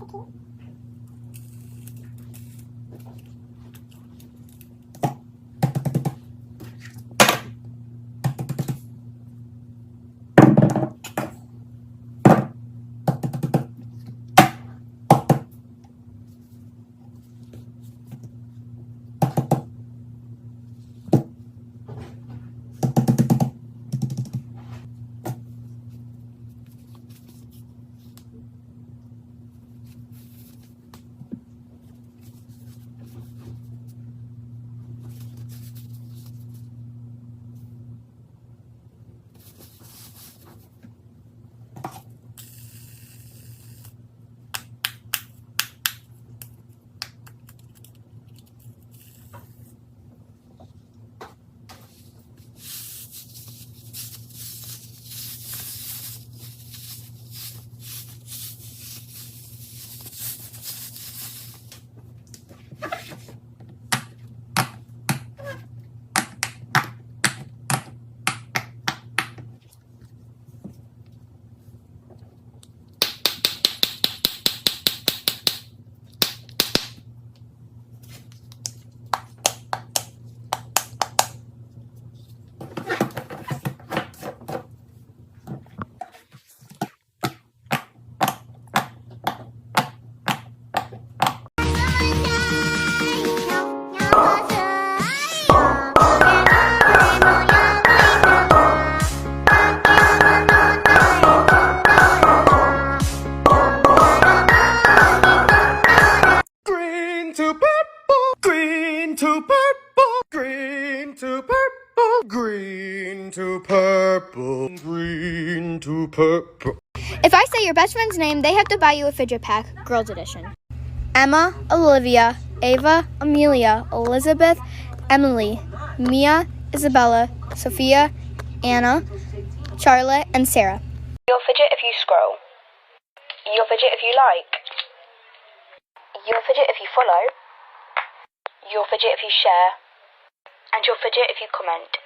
typical. Green to purple, green to purple, green to purple, green to purple, green to purple. If I say your best friend's name, they have to buy you a fidget pack, Girls Edition. Emma, Olivia, Ava, Amelia, Elizabeth, Emily, Mia, Isabella, Sophia, Anna, Charlotte, and Sarah. You'll fidget if you scroll. You'll fidget if you like. You'll fidget if you follow. You'll fidget if you share. And you'll fidget if you comment.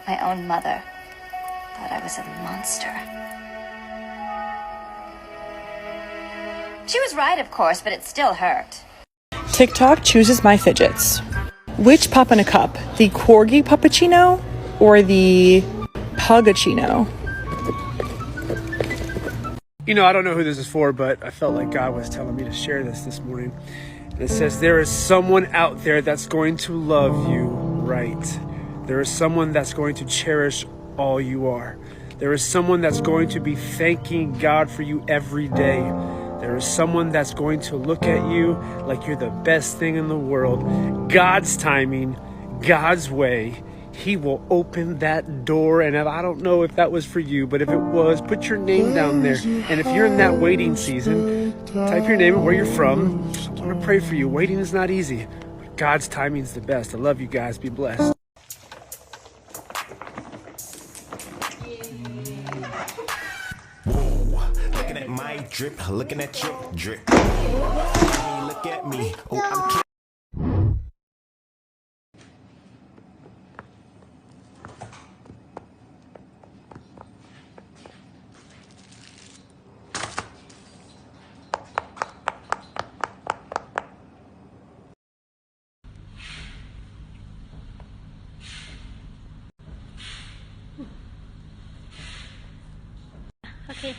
My own mother thought I was a monster. She was right, of course, but it still hurt. TikTok chooses my fidgets. Which pop in a cup? The Corgi Puppuccino or the Pugachino? You know, I don't know who this is for, but I felt like God was telling me to share this morning. And it says, there is someone out there that's going to love you right. There is someone that's going to cherish all you are. There is someone that's going to be thanking God for you every day. There is someone that's going to look at you like you're the best thing in the world. God's timing, God's way. He will open that door. And I don't know if that was for you, but if it was, put your name down there. And if you're in that waiting season, type your name and where you're from. I want to pray for you. Waiting is not easy, but God's timing is the best. I love you guys. Be blessed. Looking at my drip, looking at your drip. Look at me. Oh, I'm Okay.